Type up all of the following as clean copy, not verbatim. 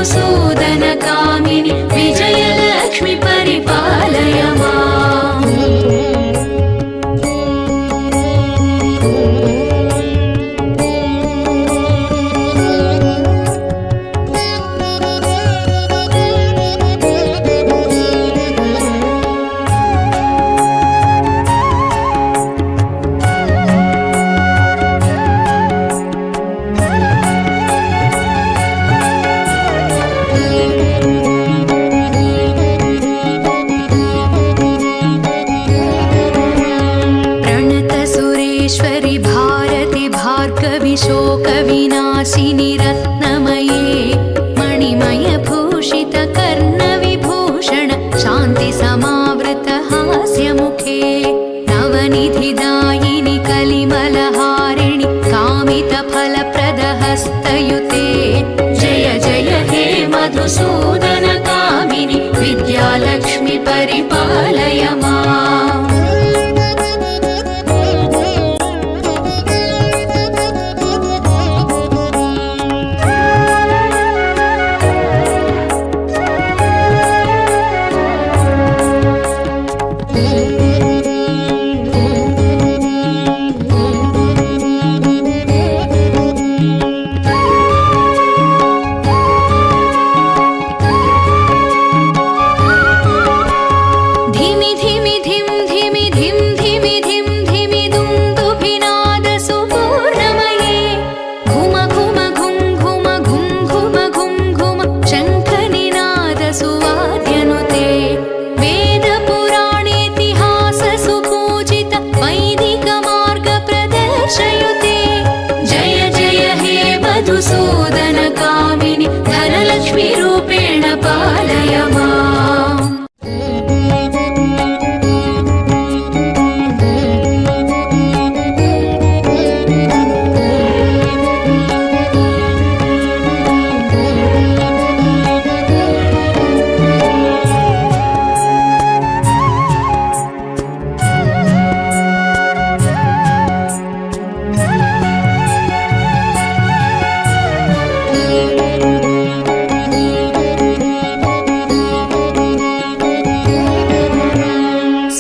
मधुसूदन कामिनि विजयलक्ष्मि परिपालय माम्। शोकविनाशिनि रत्नमये मणिमयभूषित कर्णविभूषण शान्तिसमावृत हास्यमुखे नवनिधिदायिनि कलिमलहारिणि कामितफलप्रदहस्तयुते जय जय हे मधुसूदन कामिनि विद्यालक्ष्मि परिपालय माम्। मधुसूदन कामिनि धनलक्ष्मी रूपेण पालय माम्।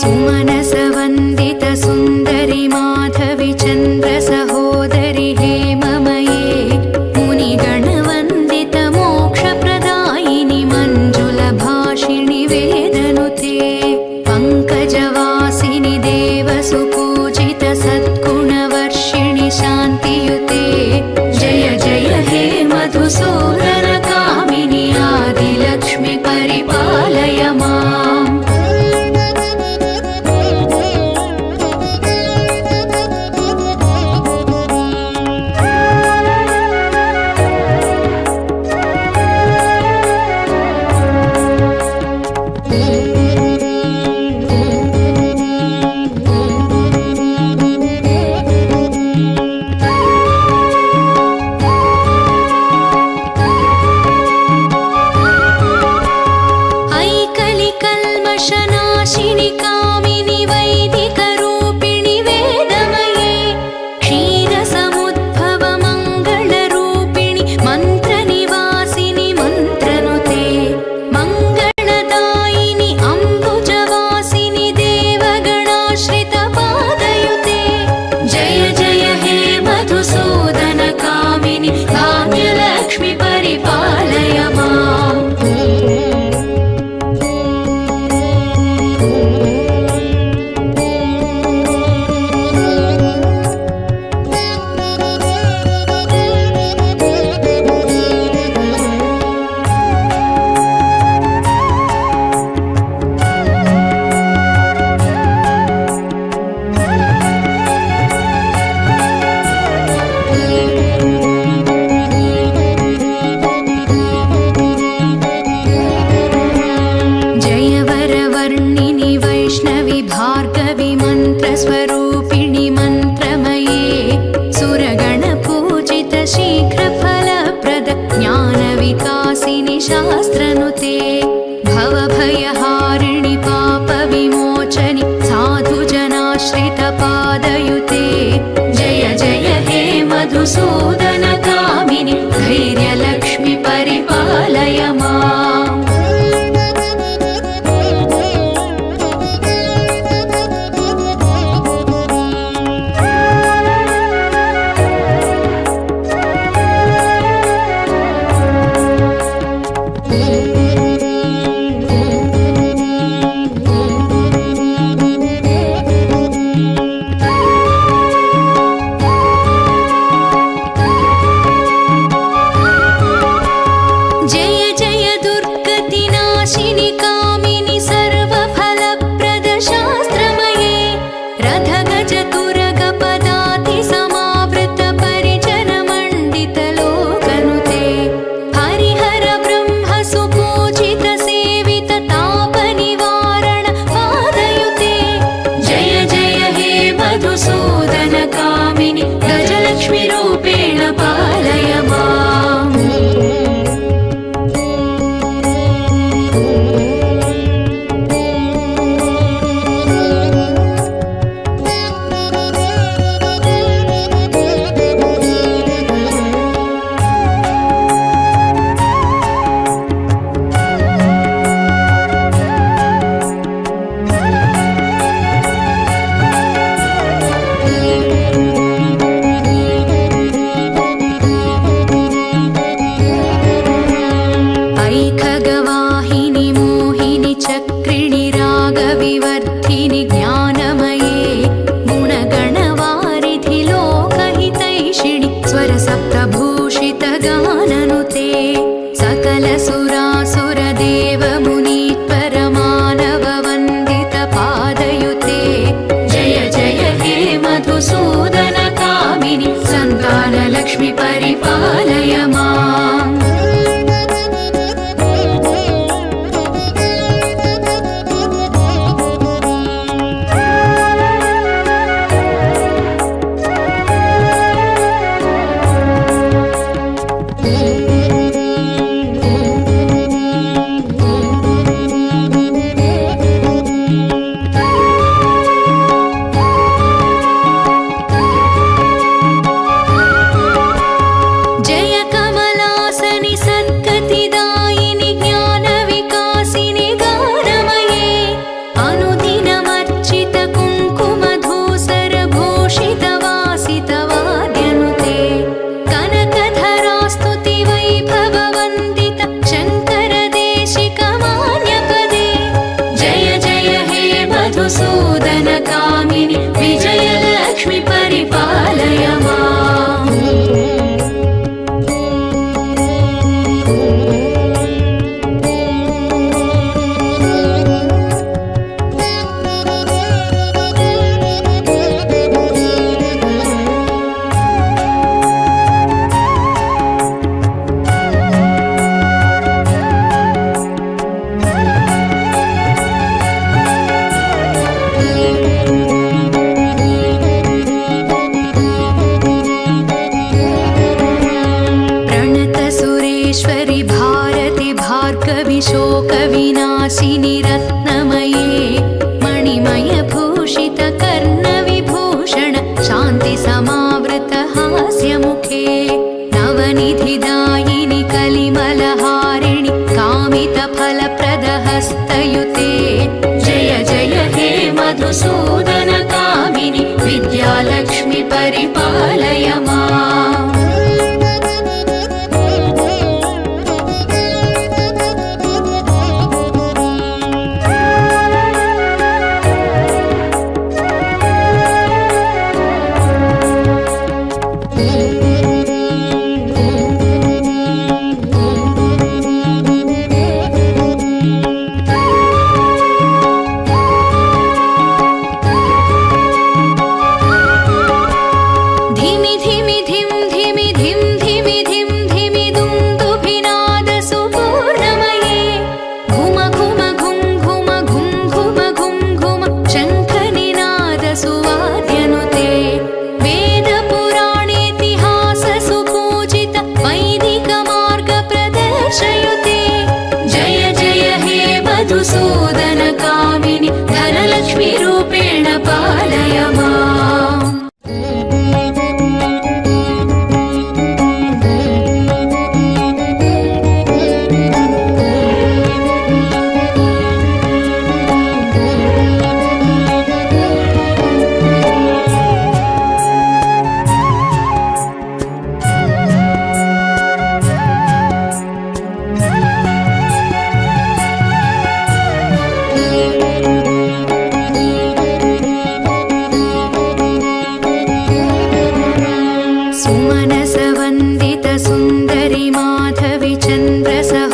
सुमनसवन्दित सुन्दरि माधवि चन्द्र सहोदरि हेममये मुनिगणवन्दित मोक्षप्रदायिनि मञ्जुलभाषिणि वेदनुते पङ्कजवासिनि देवसुपूजित सद्गुणवर्षिणि शान्तियुते जय जय हे मधुसूदन कामिनि आदिलक्ष्मि परिपालय माम्। कल्मषनाशिनि कामिनि वैदिकरूपिणि वेदमये क्षीरसमुद्भव मङ्गलरूपिणि मन्त्रनिवासिनि मन्त्रनुते मङ्गलदायिनि अम्बुजवासिनि देवगणाश्रित पादयुते जय जय हे मधुसूदन कामिनि धान्यलक्ष्मि परिपालय माम्। स्वरूपिणि मन्त्रमये सुरगणपूजित शीघ्रफलप्रद ज्ञानविकासिनि शास्त्रनुते भवभयहारिणि पापविमोचनि साधुजनाश्रितपादयुते जय जय हे मधुसूदन कामिनि धैर्यलक्ष्मि परिपालय जय जय दुर्गतिनाशिनि कामिनि सर्वफलप्रद शास्त्रमये रथगज तुरगपदाति समावृत परिजनमण्डित लोकनुते हरिहर ब्रह्म सुपूजित सेवित तापनिवारण पादयुते जय जय हे मधुसूदन कामिनि गजलक्ष्मी रूपेण पालय माम् ऐखगवाहिनि मोहिनि चक्रिणि रागविवर्धिनि ज्ञानमये गुणगणवारिधि लोकहितैषिणि स्वरसप्तभूषित गाननुते सकलसुरासुरदेवमुनीश्वर मानववन्दित पादयुते जय जय हे मधुसूदन कामिनि सन्तानलक्ष्मि परिपालय माम् जय कमलासनि सद्गतिदायिनि ज्ञानविकासिनि गानमये अनुदिनमर्चित कुङ्कुमधूसर भूषित वासित वाद्यनुते कनकधरास्तुति वैभववन्दित शङ्कर देशिक मान्यपदे जय जय हे मधुसूदन कामिनि विजयलक्ष्मि परिपालय माम् प्रणतसुरेश्वरि भारति भार्गवि शोकविनाशिनि रत्नमये मणिमयभूषित कर्णविभूषण शान्ति समावृत हास्यमुखे नवनिधिदायिनि कलिमलहारिणि कामितफलप्रद हस्तयुते जय जय हे मधुसूदन कामिनि विद्यालक्ष्मि परिपालय माम् धिमि धिमि धिम धिमि धिम धिमि धिम धिमि दुन्दुभिनाद सुपूर्णमये घुम घुम घुम घुम घुम घुम घुम घुम शङ्खनिनाद सुवाद्यनुते वेदपुराणेतिहास सुपूजित वैदिक मार्ग प्रदर्शयुते जय जय हे मधुसूदन कामिनि धनलक्ष्मी रूपेण पालय माम् सुमनसवन्दित सुन्दरि माधवि चन्द्रसह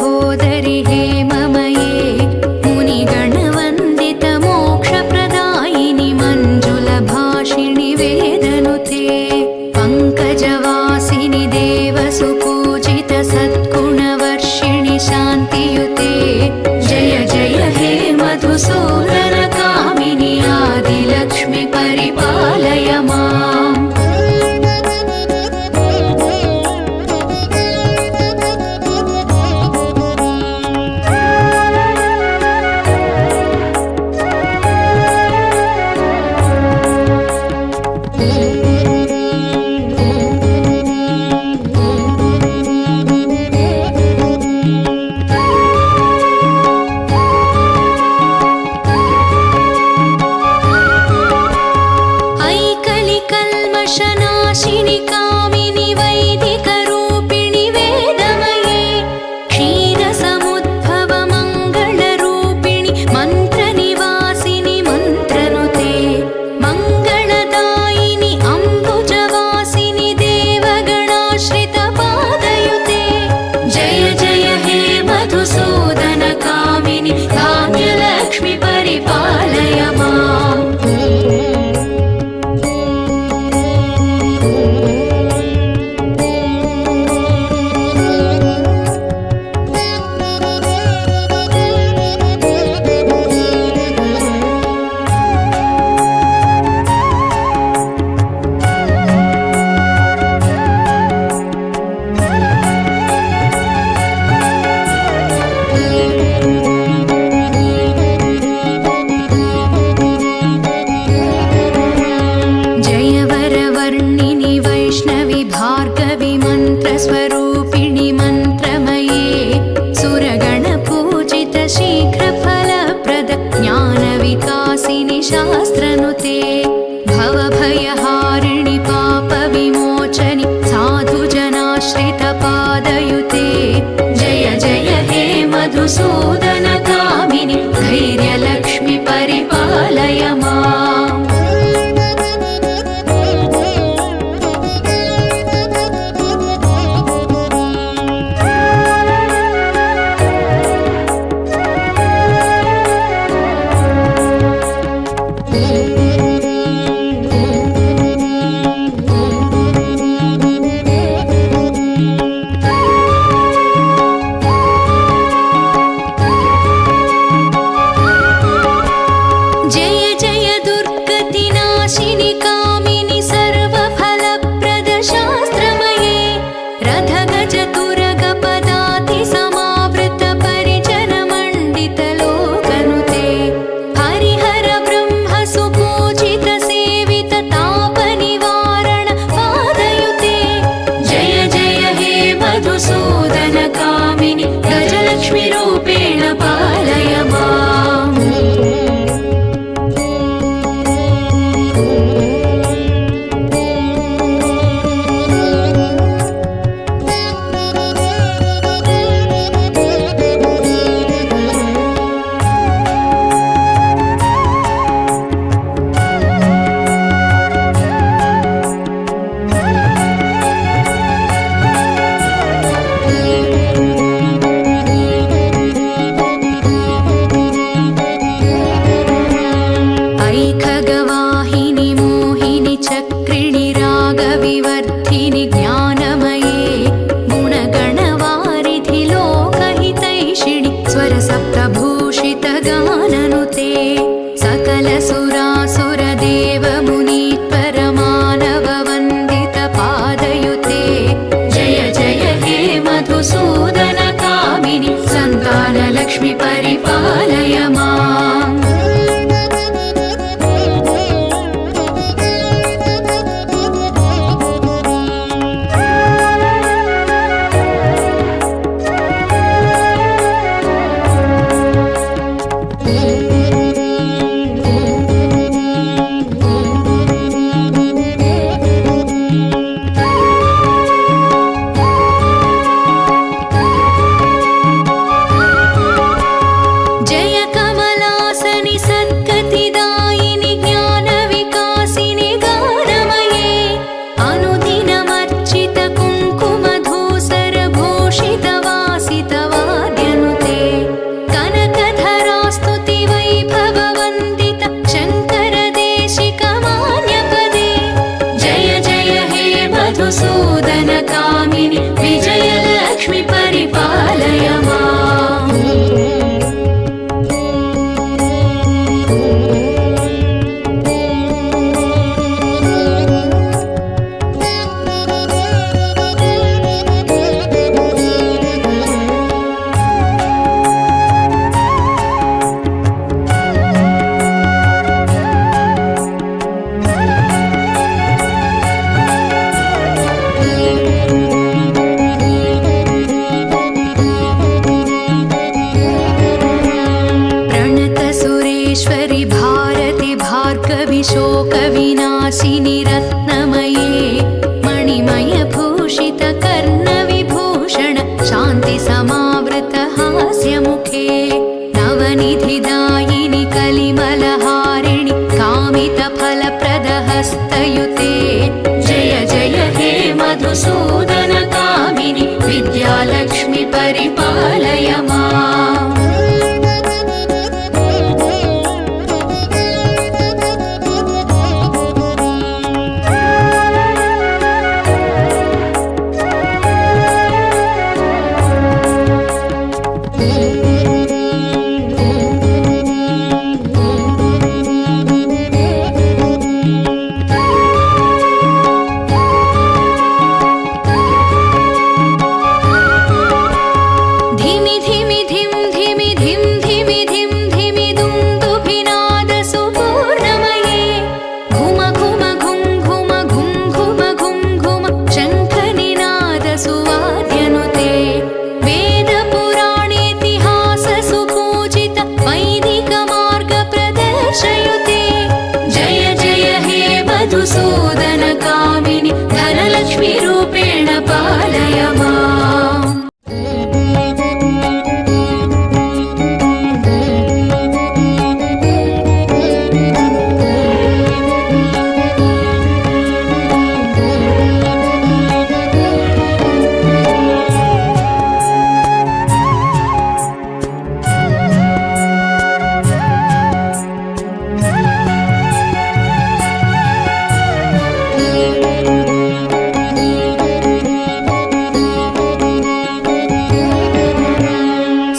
पालय माम्। कल्मषनाशिनि कामिनि वैदिकरूपिणि वेदमये क्षीरसमुद्भव मङ्गलरूपिणि मन्त्रनिवासिनि मन्त्रनुते मङ्गलदायिनि अम्बुजवासिनि देवगणाश्रितपादयुते जय जय हे मधुसूदनकामिनि धान्यलक्ष्मि परिपालय माम्। वैष्णवि भार्गवि मन्त्रस्वरूपिणि मन्त्रमये सुरगणपूजित शीघ्रफलप्रद ज्ञानविकासिनि शास्त्रनुते भवभयहारिणि पापविमोचनि साधुजनाश्रितपादयुते जय जय हे मधुसूदनकामिनि धैर्यलक्ष्मि परिपालय माम्। नाशिनि कामिनि सर्वफलप्रद शास्त्रमये रथगजतुरगपदाति समावृत परिजनमण्डित लोकनुते हरिहर ब्रह्म सुपूजित सेवित तापनिवारण पादयुते जय जय हे मधुसूदनकामिनि गजलक्ष्मि रूपेण पालय माम्। खगवाहिनि मोहिनि चक्रिणि रागविवर्धिनि ज्ञानमये गुणगणवारिधि लोकहितैषिणि स्वरसप्तभूषित गाननुते सकलसुरासुरदेवमुनीश्वर मानववन्दित पादयुते जय जय हे मधुसूदनकामिनि विद्यालक्ष्मि परिपालय माम्। मधुसूदनकामिनि धनलक्ष्मी रूपेण पालय माम्।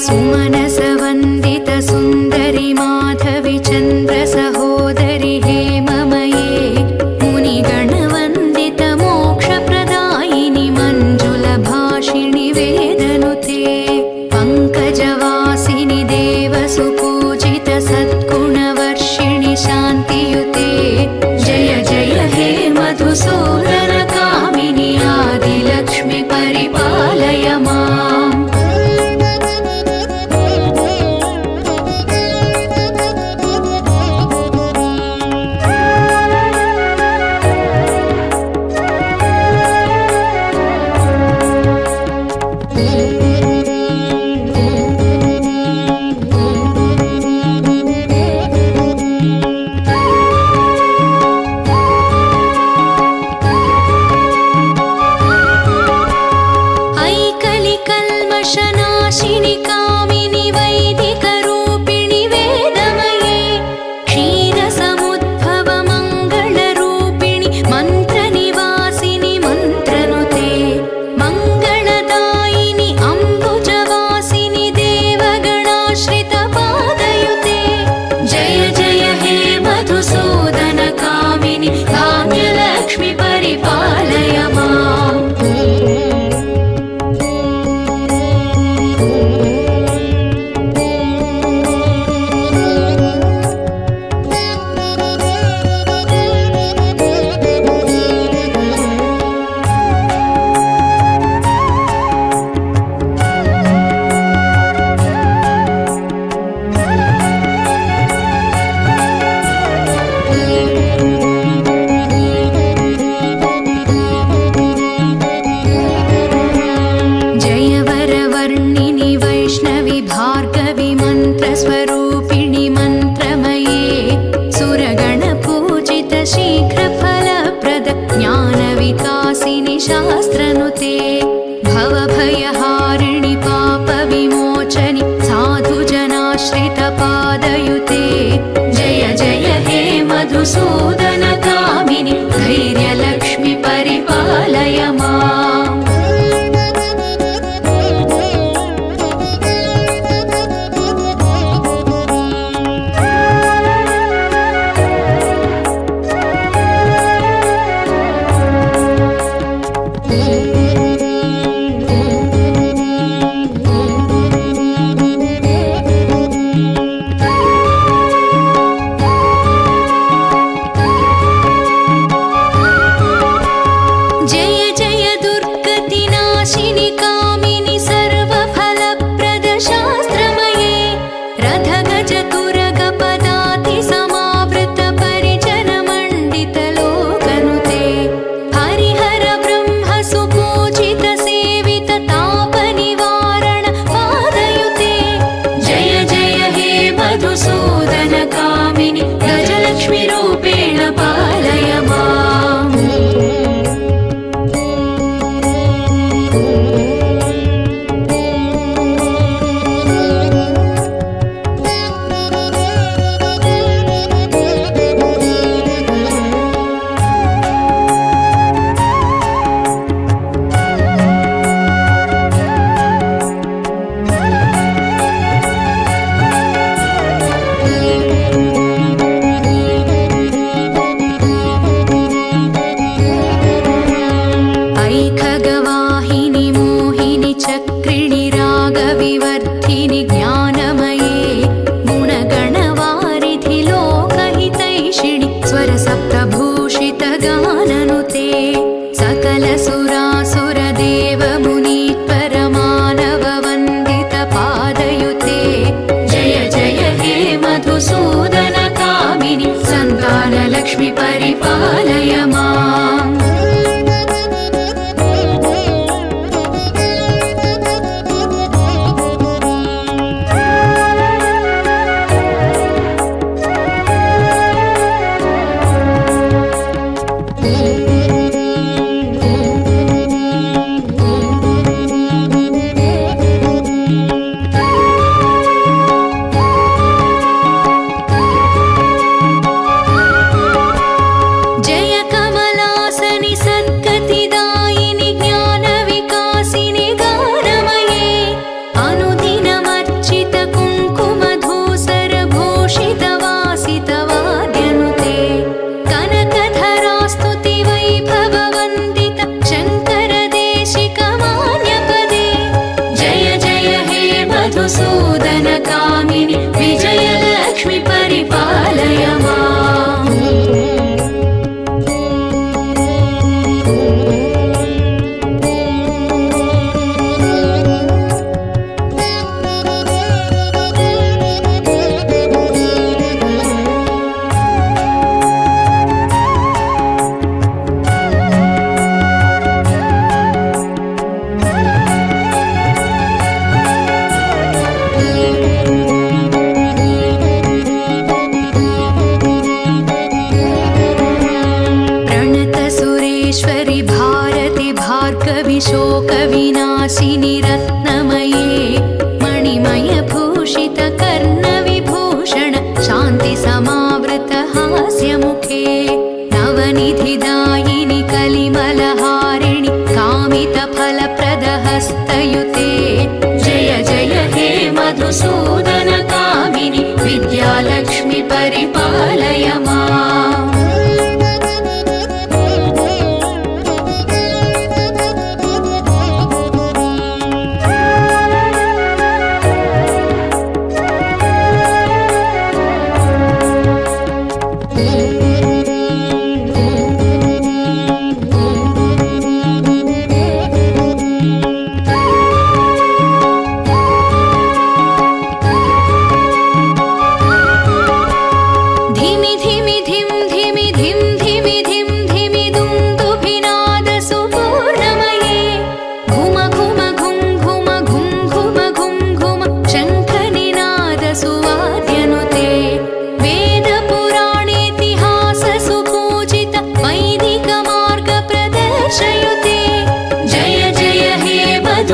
सुमनसवन्दित सुन्दरि माधवि चन्द्र सहोदरि हेममये मुनिगणवन्दित मोक्षप्रदायिनि मञ्जुलभाषिणि वेदनुते पङ्कजवासिनि देवसुपूजित सद्गुणवर्षिणि शान्तियुते जय जय हे मधुसूदनकामिनि आदिलक्ष्मि परिपालय माम्। कल्मषनाशिनि कामिनि वैदिकरूपिणि वेदमये क्षीरसमुद्भव मङ्गलरूपिणि मन्त्रनिवासिनि मन्त्रनुते मङ्गलदायिनि अम्बुजवासिनि देवगणाश्रितपादयुते जय जय हे मधुसूदनकामिनि धान्यलक्ष्मि परिपालय माम्। जयवरवर्णिनि वैष्णवि भार्गवि मन्त्रस्वरूपिणि मन्त्रमये सुरगणपूजित शीघ्रफलप्रद ज्ञानविकासिनि शास्त्रनुते भवभयहारिणि पापविमोचनि साधुजनाश्रितपादयुते जय जय हे मधुसूदनकामिनि धैर्यलक्ष्मि परिपालय माम्। मधुसूदनकामिनि विजयलक्ष्मि परिपालय माम्। शोकविनाशिनि रत्नमये मणिमयभूषितकर्णविभूषण शान्तिसमावृतहास्यमुखे नवनिधिदायिनि कलिमलहारिणि कामितफलप्रदहस्तयुते जय जय हे मधुसूदनकामिनि विद्यालक्ष्मि परिपालय माम्।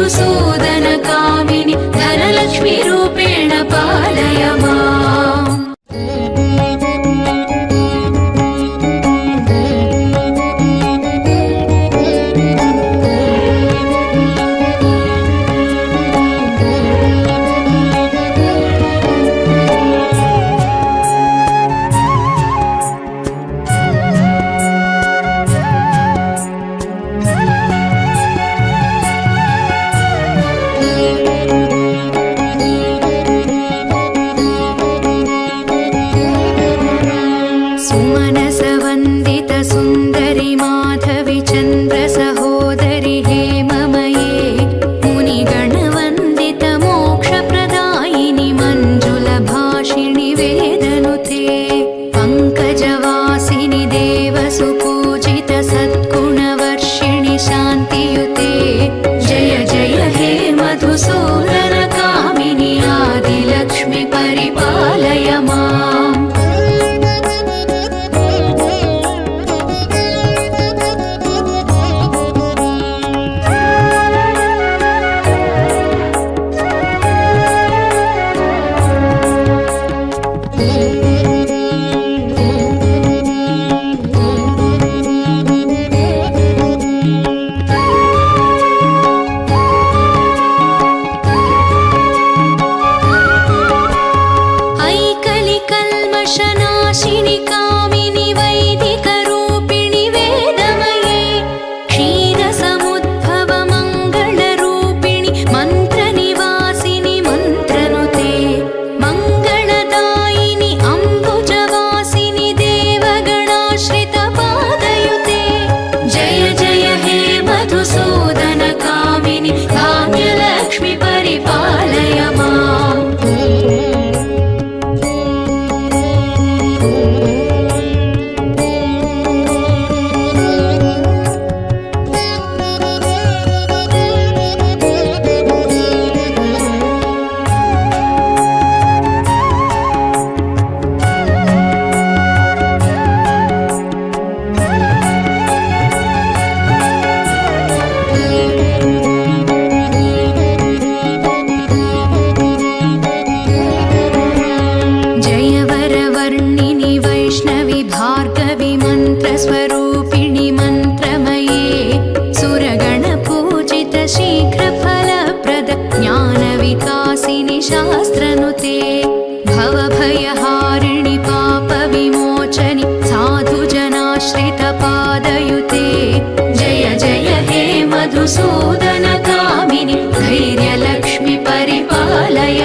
मधुसूदनकामिनि धनलक्ष्मी रूपेण पालय माम्। सुमनसवन्दितसुन्दरि माधवि चन्द्रसहोदरि हेममये मुनिगणवन्दितमोक्षप्रदायिनि मञ्जुलभाषिणि वेदनुते पङ्कजवासिनि देवसुपूजित सद्गुणवर्षिणि शान्तियुते जय जय हे मधुसूदनकामिनि आदिलक्ष्मि परिपालय माम्। कल्मषनाशिनि कामिनि वैदिकरूपिणि वेदमये क्षीरसमुद्भव मङ्गलरूपिणि मन्त्रनिवासिनि मन्त्रनुते मङ्गलदायिनि अम्बुजवासिनि देवगणाश्रितपादयुते जय जय हे मधुसूदनकामिनि धान्यलक्ष्मि परिपालय माम्। स्वरूपिणि मन्त्रमये सुरगणपूजित शीघ्रफलप्रद ज्ञानविकासिनि शास्त्रनुते भवभयहारिणि पापविमोचनि साधुजनाश्रितपादयुते जय जय हे मधुसूदनकामिनि धैर्यलक्ष्मि परिपालय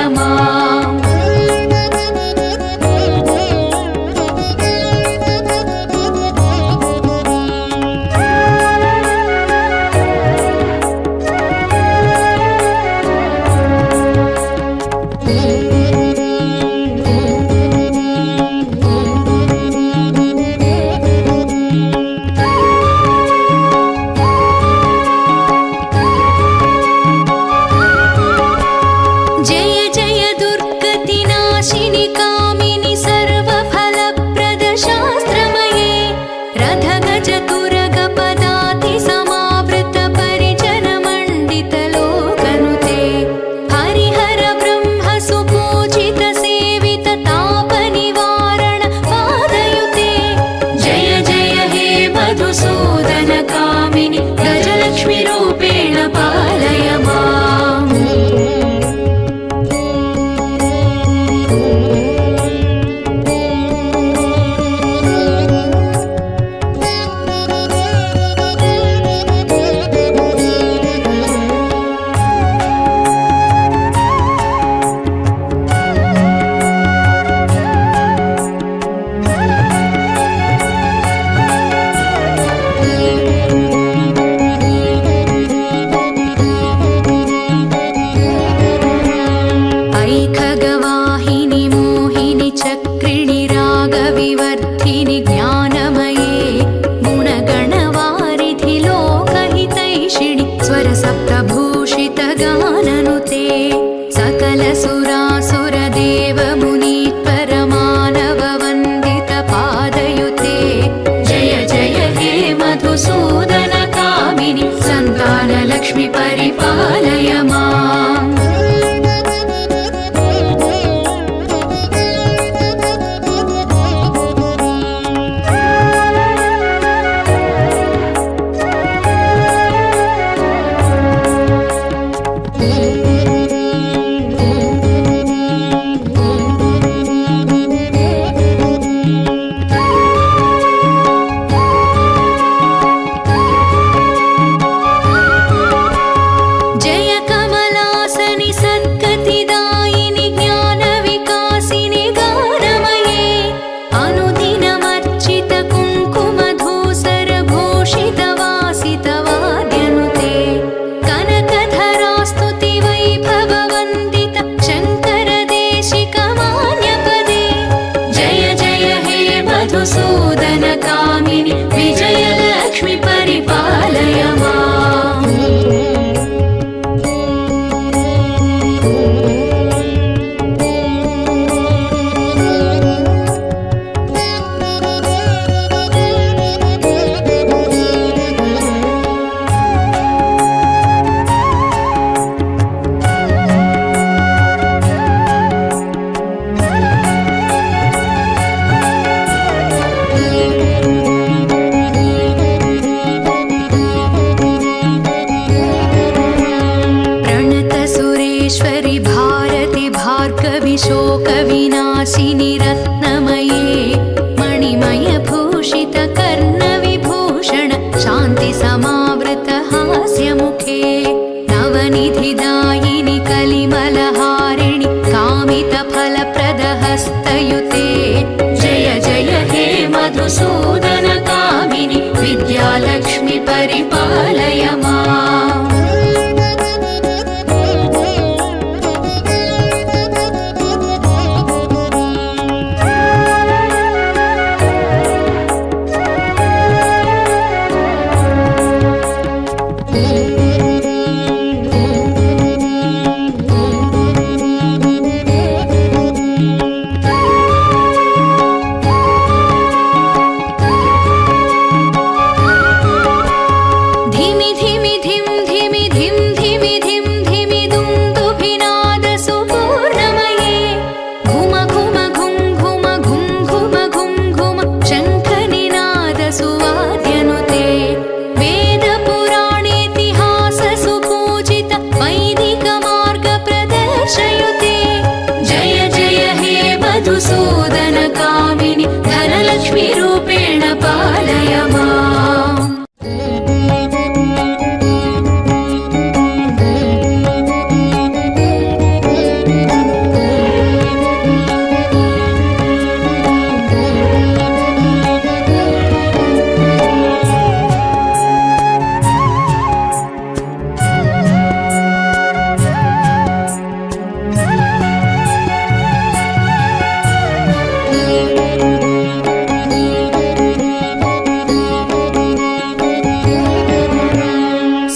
सकलसुरासुरदेवमुनीश्वरमानववन्दितपादयुते जय जय हे मधुसूदनकामिनि सन्तानलक्ष्मि परिपालय माम्। मधुसूदनकामिनि विजयलक्ष्मि परिपालय माम्। प्रणतसुरेश्वरि भारति भार्गवि शोकविनाशिनि रत्नमये मणिमयभूषितकर्णविभूषण शान्तिसमावृतहास्यमुखे नवनिधिदायिनि कलिमलहारिणि कामितफलप्रदहस्तयुते जय जय हे मधुसूदनकामिनि विद्यालक्ष्मि परिपालय माम्। मधुसूदनकामिनि धनलक्ष्मी रूपेण पालय माम्।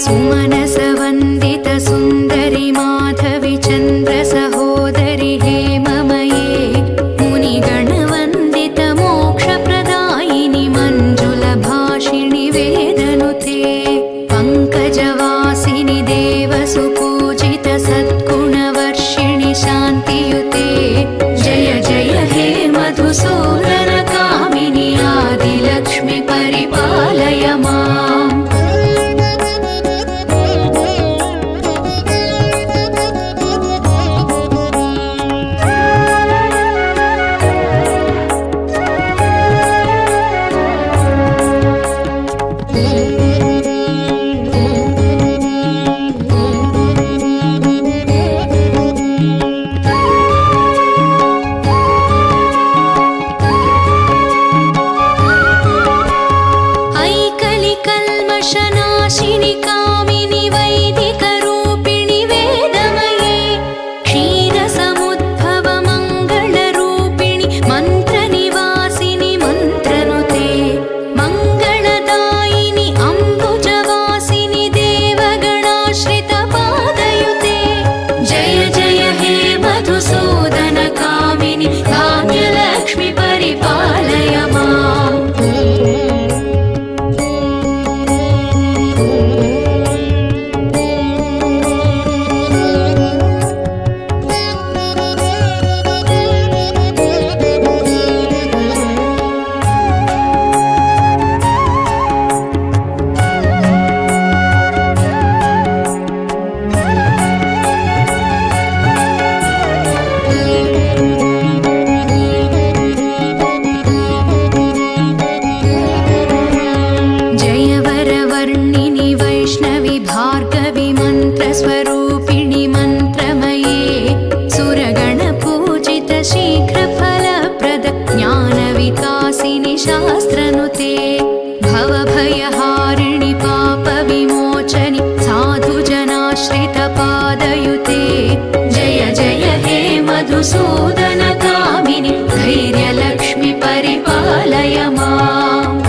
सुमनसवन्दित सुन्दरि माधवि चन्द्र सहोदरि हेममये मुनिगणवन्दित मोक्षप्रदायिनि मञ्जुलभाषिणि वेदनुते पङ्कजवासिनि देवसुपूजित सद्गुणवर्षिणि शान्तियुते जय जय हे मधुसूदनकामिनि आदिलक्ष्मि परिपालय माम्। कल्मषनाशिनि कामिनि वैदिकरूपिणि वेदमये क्षीरसमुद्भव मङ्गलरूपिणि मन्त्रनिवासिनि मन्त्रनुते मङ्गलदायिनि अम्बुजवासिनि देवगणाश्रितपादयुते जय जय हे मधुसूदन कामिनि भाग्यलक्ष्मि परिपालय माम्। स्वरूपिणि मन्त्रमये सुरगणपूजित शीघ्रफलप्रद ज्ञानविकासिनि शास्त्रनुते भवभयहारिणि पापविमोचनि साधुजनाश्रितपादयुते जय जय हे मधुसूदन कामिनि धैर्यलक्ष्मि परिपालय माम्।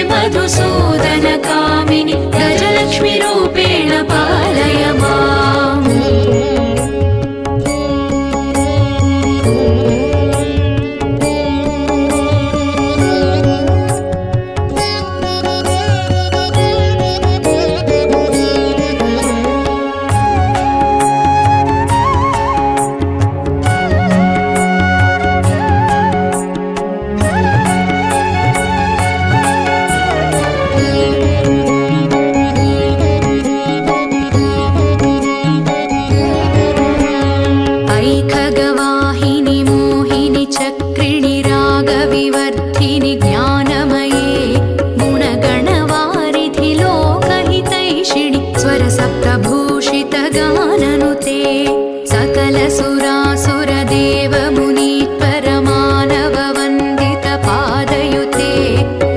मधुसूदन कामिनि गजलक्ष्मी रूपेण पालय माम्। विवर्धिनि ज्ञानमये गुणगणवारिधि लोकहितैषिणि स्वरसप्तभूषित गाननुते सकलसुरासुरदेवमुनीश्वर मानववन्दित पादयुते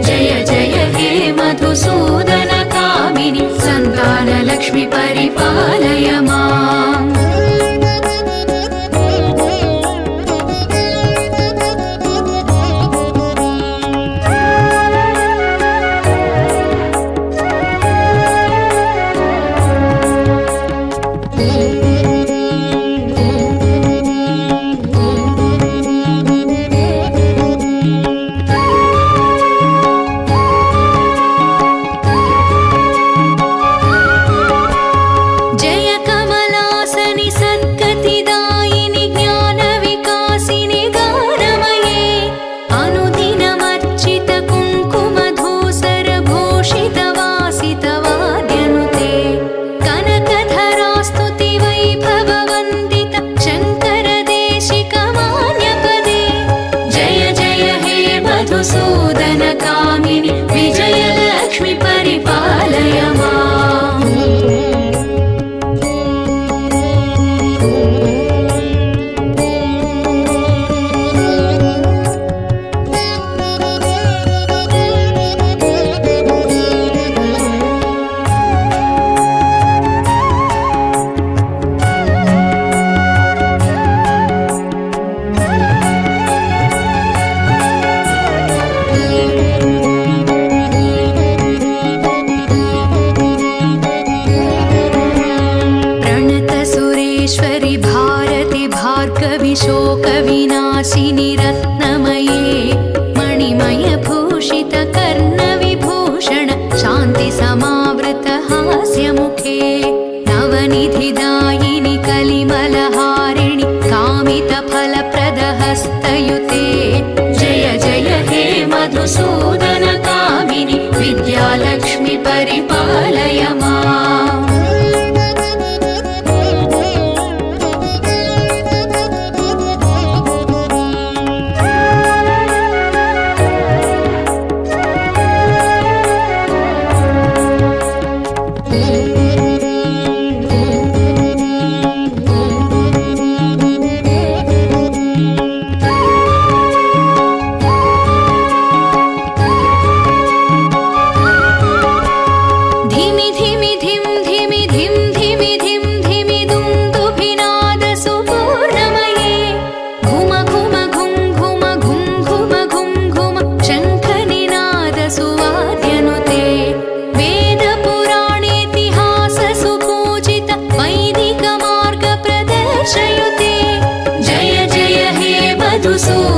जय जय हे मधुसूदन कामिनि सन्तानलक्ष्मि परिपालय माम्। मधुसूदन कामिनि विजयलक्ष्मि परिपालय माम्। शोकविनाशिनि रत्नमये मणिमयभूषित कर्णविभूषण शान्तिसमावृत हास्यमुखे नवनिधिदायिनि कलिमलहारिणि कामितफलप्रदहस्तयुते जय जय हे मधुसूदन कामिनि विद्यालक्ष्मि परिपालय माम्।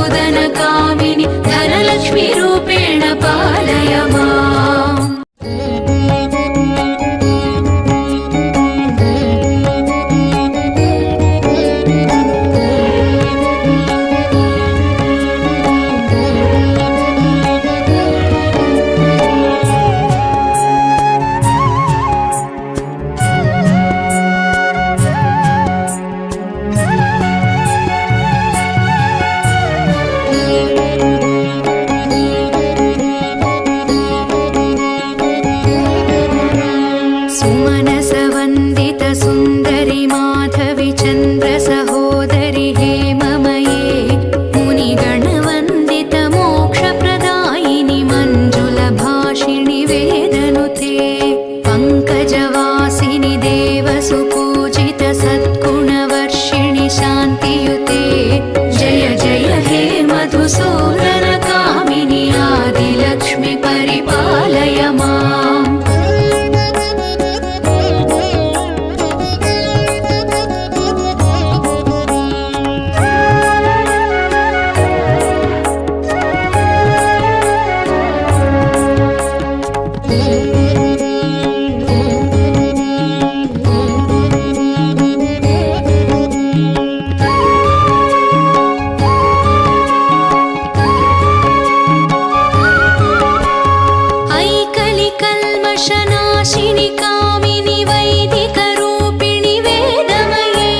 मधुसूदनकामिनि धनलक्ष्मीरूपेण पालय माम्। सुमनसवन्दित सुन्दरि माधवि चन्द्र सहोदरि हेममये मुनिगणवन्दित मोक्षप्रदायिनि मञ्जुलभाषिणि वेदनुते पङ्कजवासिनि देवसुपूजित सद्गुणवर्षिणि शान्तियुते जय जय हे मधुसूदनकामिनि आदिलक्ष्मि परिपालय माम्। कल्मषनाशिनि कामिनि वैदिकरूपिणि वेदमये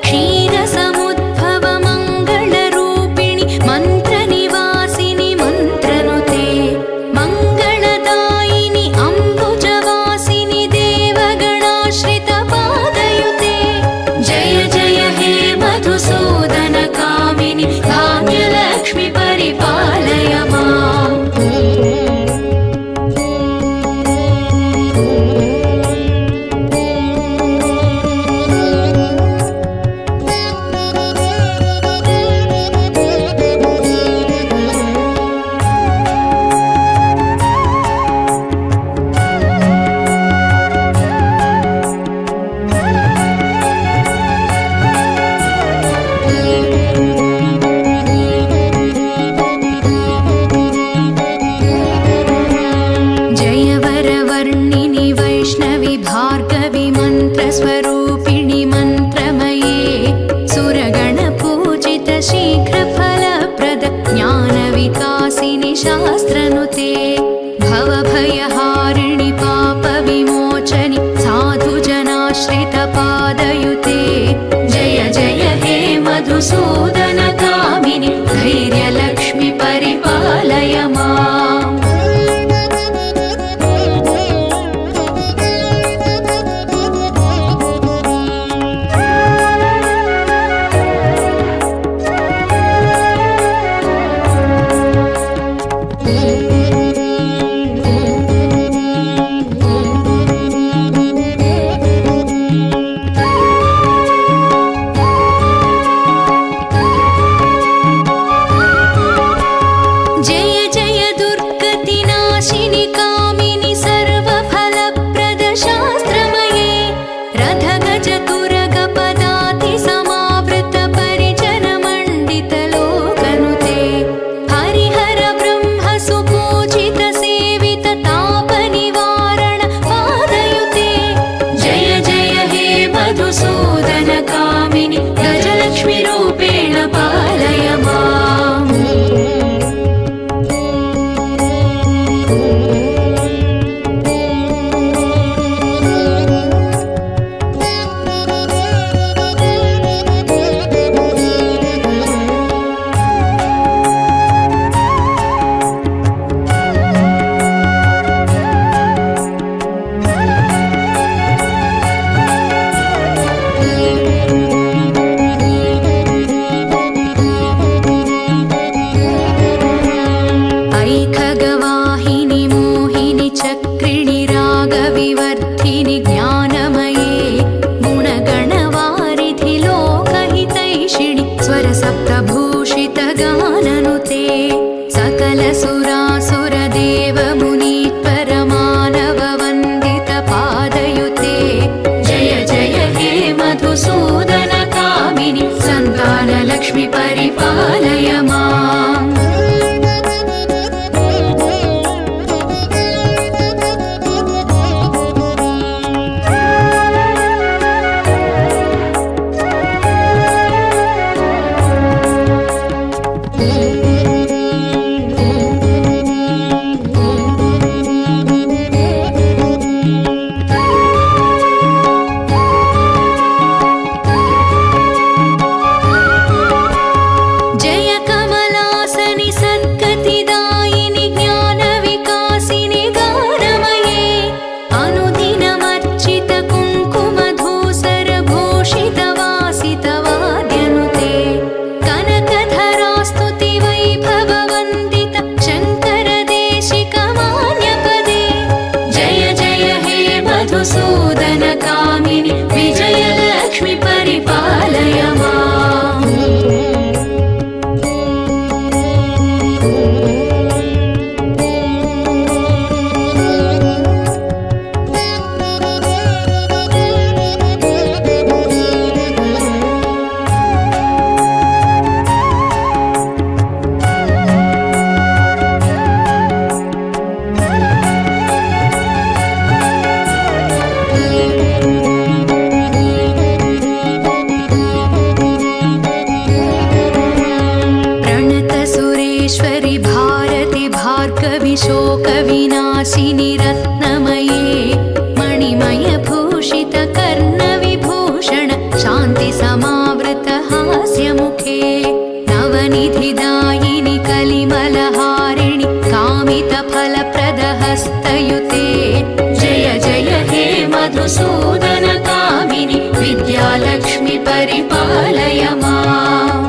क्षीरसमुद्भव मङ्गलरूपिणि मन्त्रनिवासिनि मन्त्रनुते मङ्गलदायिनि मधुसूदनकामिनि विजयलक्ष्मि परिपालय माम्। शोकविनाशिनि रत्नमये मणिमयभूषितकर्णविभूषण शान्तिसमावृतहास्यमुखे नवनिधिदायिनि कलिमलहारिणि कामितफलप्रदहस्तयुते जय जय हे मधुसूदनकामिनि विद्यालक्ष्मि परिपालय माम्।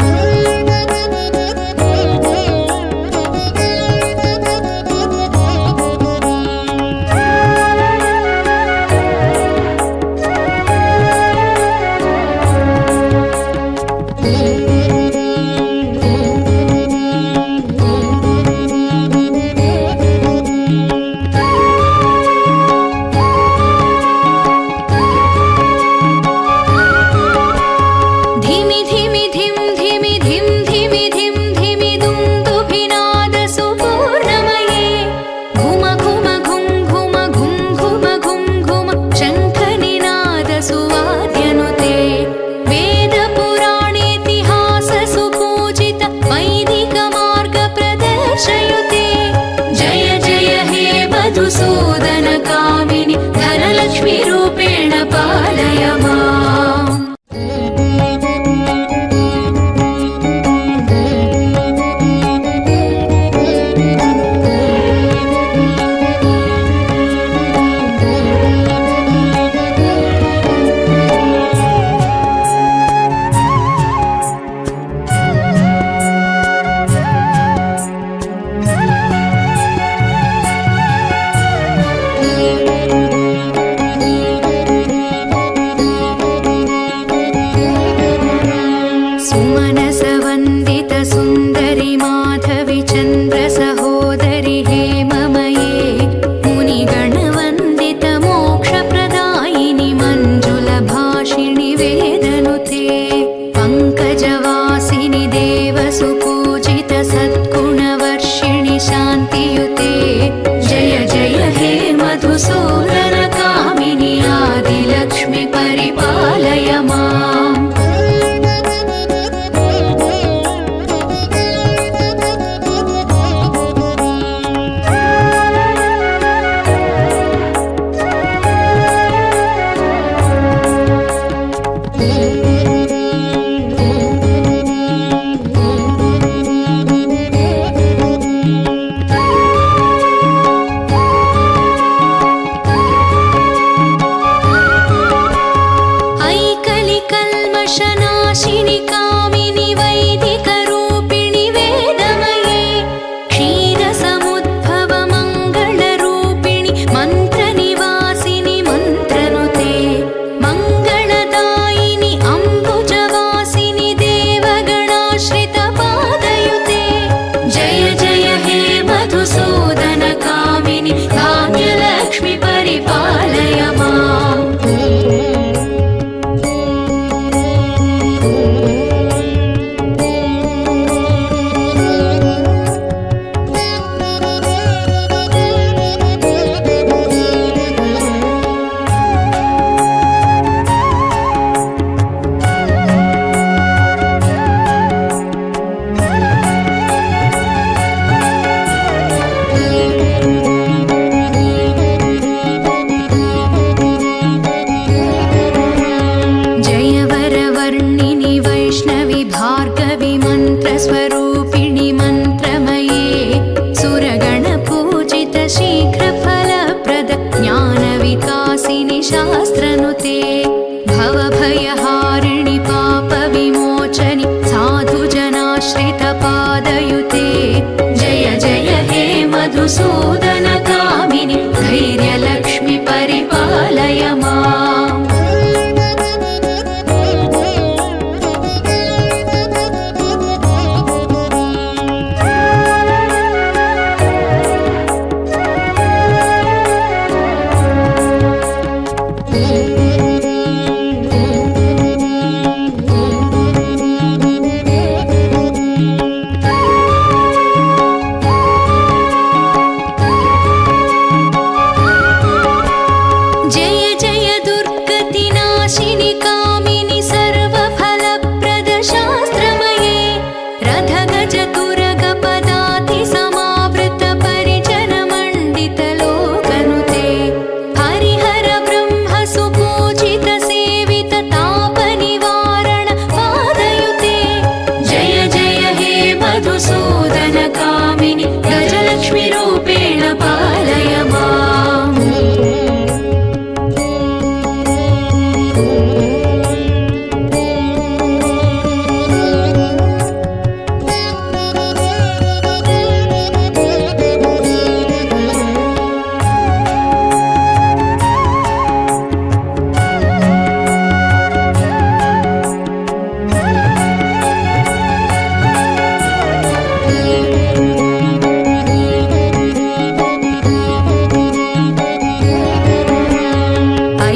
मधुसूदनकामिनि धनलक्ष्मी रूपेण पालय माम्। सुमनसवन्दित सुन्दरि माधवि चन्द्र सहोदरि हेममये मुनिगणवन्दित मोक्षप्रदायिनि मञ्जुलभाषिणि वेदनुते पङ्कजवासिनि देवसुपूजित सद्गुणवर्षिणि शान्तियुते जय जय हे मधुसूदनकामिनि आदिलक्ष्मि परिपालय माम्। कल्मषनाशिनि कामिनि वैदिकरूपिणि वेदमये क्षीरसमुद्भव मङ्गलरूपिणि मन्त्रनिवासिनि मन्त्रनुते मङ्गलदायिनि अम्बुजवासिनि देवगणाश्रितपादयुते जय जय हे मधुसूदनकामिनि धान्यलक्ष्मि परिपालय माम्। स्वरूपिणि मन्त्रमये सुरगणपूजित शीघ्रफलप्रद ज्ञानविकासिनि शास्त्रनुते भवभयहारिणि पापविमोचनि साधुजनाश्रितपादयुते जय जय हे मधुसूदनकामिनि धैर्यलक्ष्मि परिपालय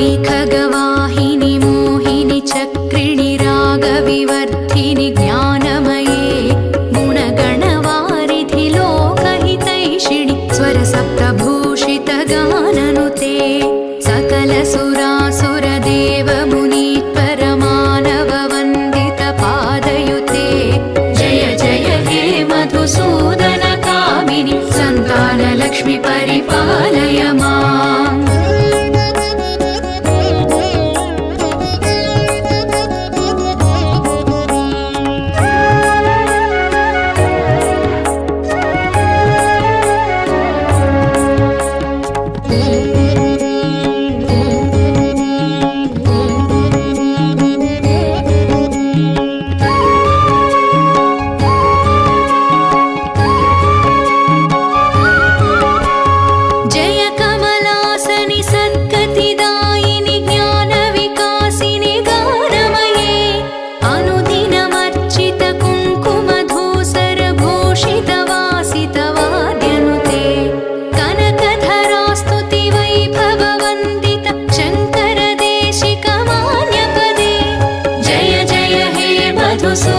वैखगवाहिनि मोहिनि चक्रिणि रागविवर्धिनि ज्ञानमये गुणगणवारिधि लोकहितैषिणि स्वरसप्तभूषितगाननुते सकलसुरासुरदेवमुनीश्वरमानववन्दितपादयुते जय जय हे मधुसूदनकामिनि सन्तानलक्ष्मि परिपालय माम्।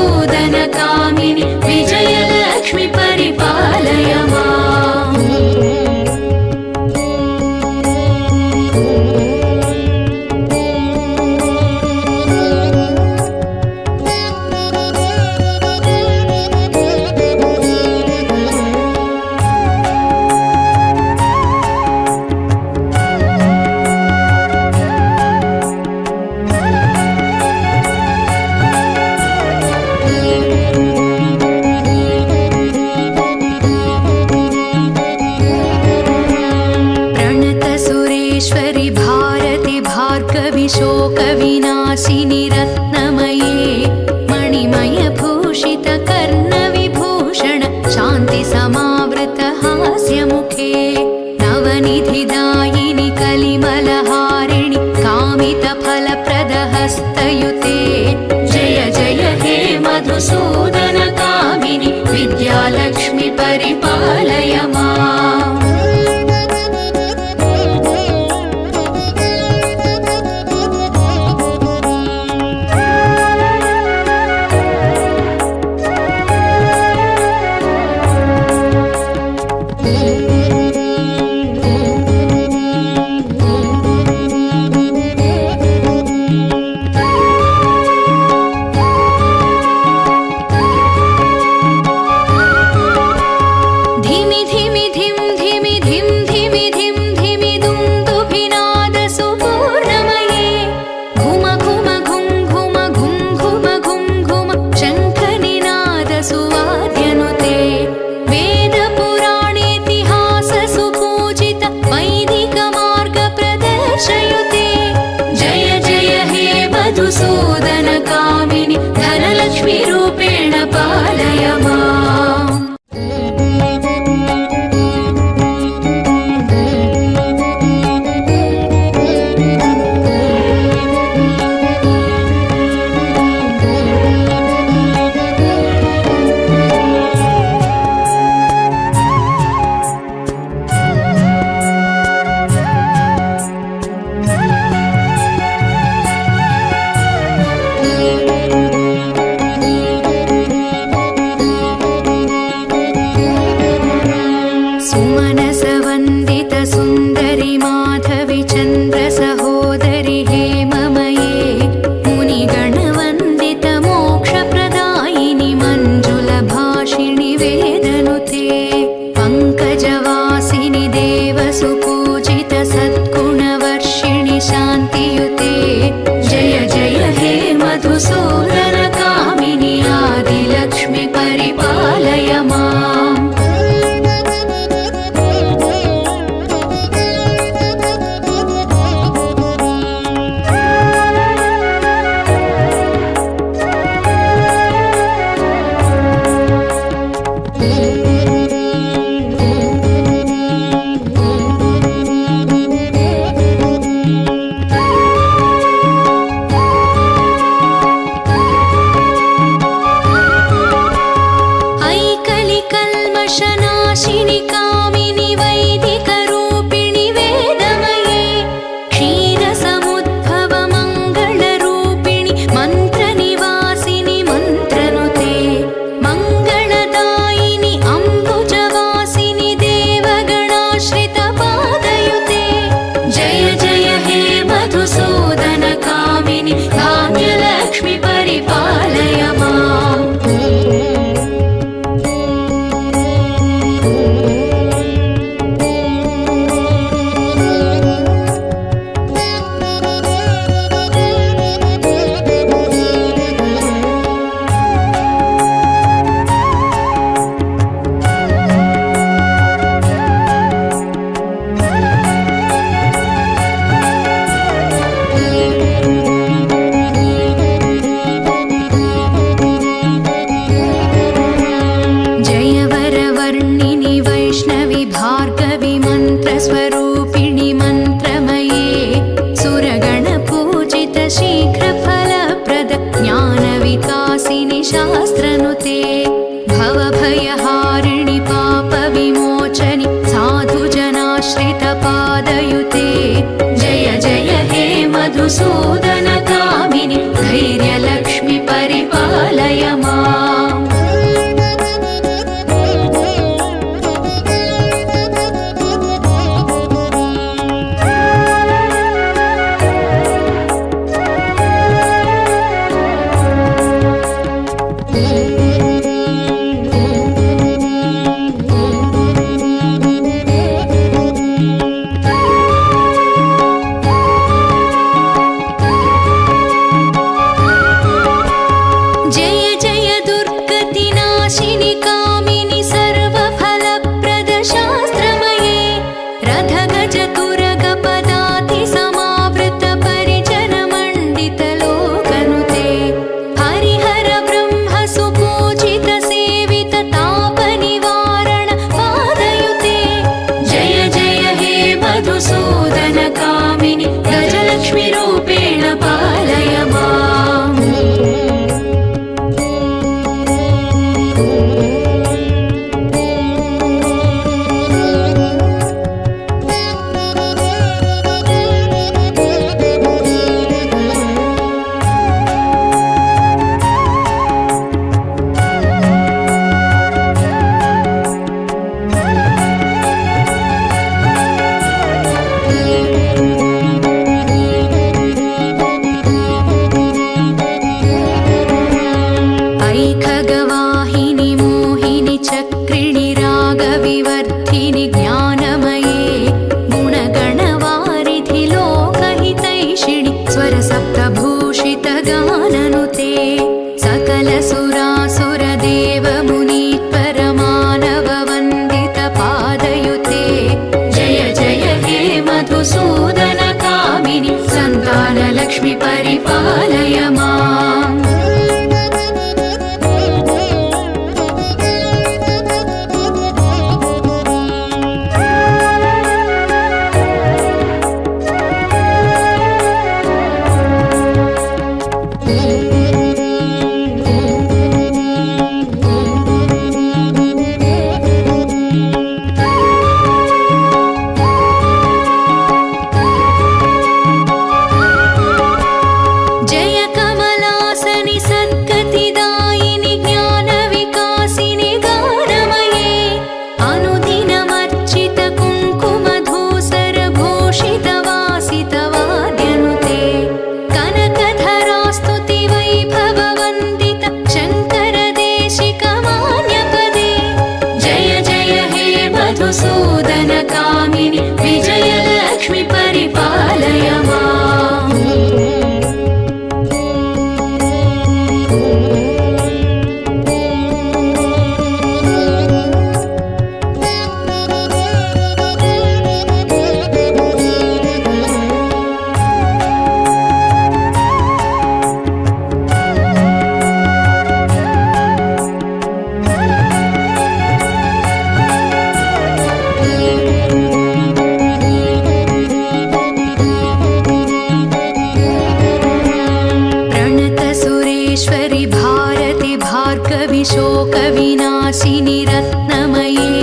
मधुसूदनकामिनि विजयलक्ष्मि परिपालय माम्। प्रणतसुरेश्वरि भारति भार्गवि शोकविनाशिनि रत्नमये मणिमयभूषित कर्णविभूषण शान्तिसमावृत हास्यमुखे नवनिधिदायिनि कलिमलहारिणि कामितफलप्रदहस्तयुते जय जय हे मधुसूदनकामिनि विद्यालक्ष्मि परिपालय माम्। मधुसूदनकामिनि धनलक्ष्मी रूपेण पालय माम्। सुमनसवन्दित सुन्दरि माधवि चन्द्र सहोदरि हेममये मुनिगणवन्दित मोक्षप्रदायिनि मञ्जुलभाषिणि वेदनुते पङ्कजवासिनि देवसुपूजित सद्गुणवर्षिणि शान्तियुते जय जय हे मधुसूदनकामिनि आदिलक्ष्मि परिपालय माम्। मधुसूदन कामिनि धान्यलक्ष्मि परिपालय माम्। स्वरूपिणि मन्त्रमये सुरगणपूजित शीघ्रफलप्रद ज्ञानविकासिनि शास्त्रनुते भवभयहारिणि पापविमोचनि साधुजनाश्रितपादयुते जय जय हे मधुसूदन कामिनि धैर्यलक्ष्मि परिपालय माम्। मधुसूदन कामिनि गजलक्ष्मी रूपेण पालय माम्। खगवाहिनि मोहिनि चक्रिणि रागविवर्धिनि ज्ञानमये गुणगणवारिधि लोकहितैषिणि स्वरसप्तभूषित गाननुते सकलसुरासुरदेवमुनीश्वर मानववन्दित पादयुते जय जय हे मधुसूदन कामिनि सन्तानलक्ष्मि परिपालय माम्। मधुसूदन कामिनि विजयलक्ष्मि परिपालय माम्। शोकविनाशिनि रत्नमये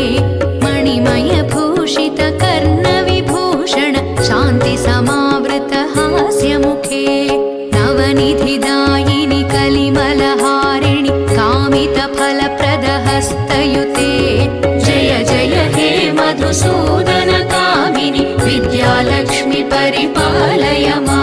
मणिमयभूषित कर्णविभूषण शान्तिसमावृत हास्यमुखे नवनिधिदायिनि कलिमलहारिणि कामितफलप्रदहस्तयुते जय जय हे मधुसूदन कामिनि विद्यालक्ष्मि परिपालय माम्।